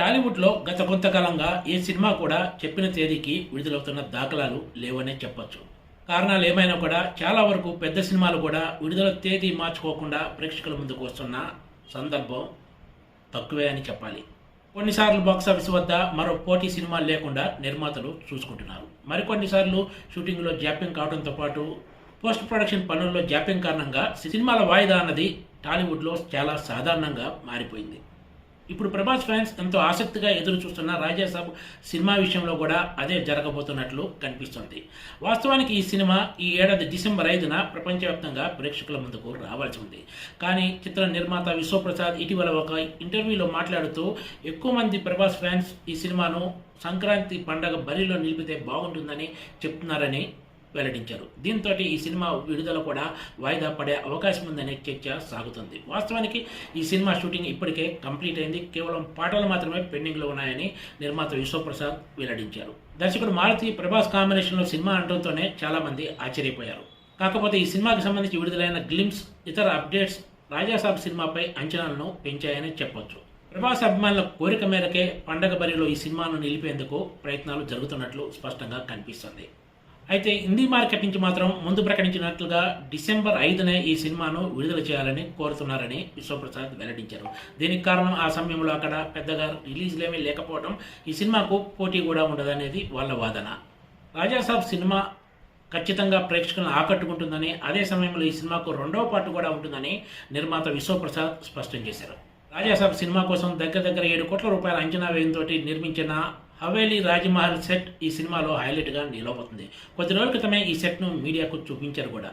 టాలీవుడ్లో గత కొంతకాలంగా ఏ సినిమా కూడా చెప్పిన తేదీకి విడుదలవుతున్న దాఖలాలు లేవనే చెప్పొచ్చు. కారణాలు ఏమైనా కూడా చాలా వరకు పెద్ద సినిమాలు కూడా విడుదల తేదీ మార్చుకోకుండా ప్రేక్షకుల ముందుకు వస్తున్న సందర్భం తక్కువే అని చెప్పాలి. కొన్నిసార్లు బాక్సాఫీస్ వద్ద మరో పోటీ సినిమాలు లేకుండా నిర్మాతలు చూసుకుంటున్నారు. మరికొన్నిసార్లు షూటింగ్లో జాప్యం కావడంతో పాటు పోస్ట్ ప్రొడక్షన్ పనుల్లో జాప్యం కారణంగా సినిమాల వాయిదా అన్నది టాలీవుడ్లో చాలా సాధారణంగా మారిపోయింది. ఇప్పుడు ప్రభాస్ ఫ్యాన్స్ ఎంతో ఆసక్తిగా ఎదురు చూస్తున్న రాజాసాబ్ సినిమా విషయంలో కూడా అదే జరగబోతున్నట్లు కనిపిస్తుంది. వాస్తవానికి ఈ సినిమా ఈ ఏడాది డిసెంబర్ 5న ప్రపంచవ్యాప్తంగా ప్రేక్షకుల ముందుకు రావాల్సి ఉంది. కానీ చిత్ర నిర్మాత విశ్వప్రసాద్ ఇటీవల ఒక ఇంటర్వ్యూలో మాట్లాడుతూ ఎక్కువ మంది ప్రభాస్ ఫ్యాన్స్ ఈ సినిమాను సంక్రాంతి పండగ బరిలో నిలిపితే బాగుంటుందని చెప్తున్నారని వెల్లడించారు. దీంతో ఈ సినిమా విడుదల కూడా వాయిదా పడే అవకాశం ఉందనే చర్చ సాగుతుంది. వాస్తవానికి ఈ సినిమా షూటింగ్ ఇప్పటికే కంప్లీట్ అయింది. కేవలం పాటలు మాత్రమే పెండింగ్లో ఉన్నాయని నిర్మాత విశ్వప్రసాద్ వెల్లడించారు. దర్శకుడు మారుతి ప్రభాస్ కాంబినేషన్లో సినిమా అనడంతోనే చాలా మంది ఆశ్చర్యపోయారు. కాకపోతే ఈ సినిమాకి సంబంధించి విడుదలైన గ్లిమ్స్, ఇతర అప్డేట్స్ రాజాసాబ్ సినిమాపై అంచనాలను పెంచాయని చెప్పొచ్చు. ప్రభాస్ అభిమానుల కోరిక మేరకే పండగ బరిలో ఈ సినిమాను నిలిపేందుకు ప్రయత్నాలు జరుగుతున్నట్లు స్పష్టంగా కనిపిస్తుంది. అయితే హిందీ మార్కెట్ నుంచి మాత్రం ముందు ప్రకటించినట్లుగా డిసెంబర్ 5నే ఈ సినిమాను విడుదల చేయాలని కోరుతున్నారని విశ్వప్రసాద్ వెల్లడించారు. దీనికి కారణం ఆ సమయంలో అక్కడ పెద్దగా రిలీజ్లేమీ లేకపోవడం, ఈ సినిమాకు పోటీ కూడా ఉండదనేది వాళ్ళ వాదన. రాజాసాబ్ సినిమా ఖచ్చితంగా ప్రేక్షకులను ఆకట్టుకుంటుందని, అదే సమయంలో ఈ సినిమాకు రెండవ పార్ట్ కూడా ఉంటుందని నిర్మాత విశ్వప్రసాద్ స్పష్టం చేశారు. రాజాసాబ్ సినిమా కోసం దగ్గర 7 కోట్ల రూపాయల అంచనా వ్యయంతో నిర్మించిన హవేలీ రాజమహల్ సెట్ ఈ సినిమాలో హైలైట్గా నిలవబోతుంది. కొద్ది రోజుల క్రితమే ఈ సెట్ను మీడియాకు చూపించారు కూడా.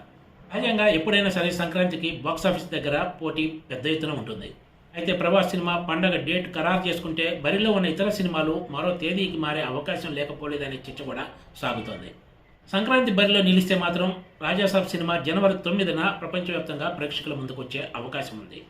సహజంగా ఎప్పుడైనా సరే సంక్రాంతికి బాక్సాఫీస్ దగ్గర పోటీ పెద్ద ఎత్తున ఉంటుంది. అయితే ప్రభాస్ సినిమా పండగ డేట్ ఖరారు చేసుకుంటే బరిలో ఉన్న ఇతర సినిమాలు మరో తేదీకి మారే అవకాశం లేకపోలేదనే చర్చ కూడా సాగుతోంది. సంక్రాంతి బరిలో నిలిస్తే మాత్రం రాజాసాబ్ సినిమా జనవరి 9న ప్రపంచవ్యాప్తంగా ప్రేక్షకుల ముందుకు వచ్చే అవకాశం ఉంది.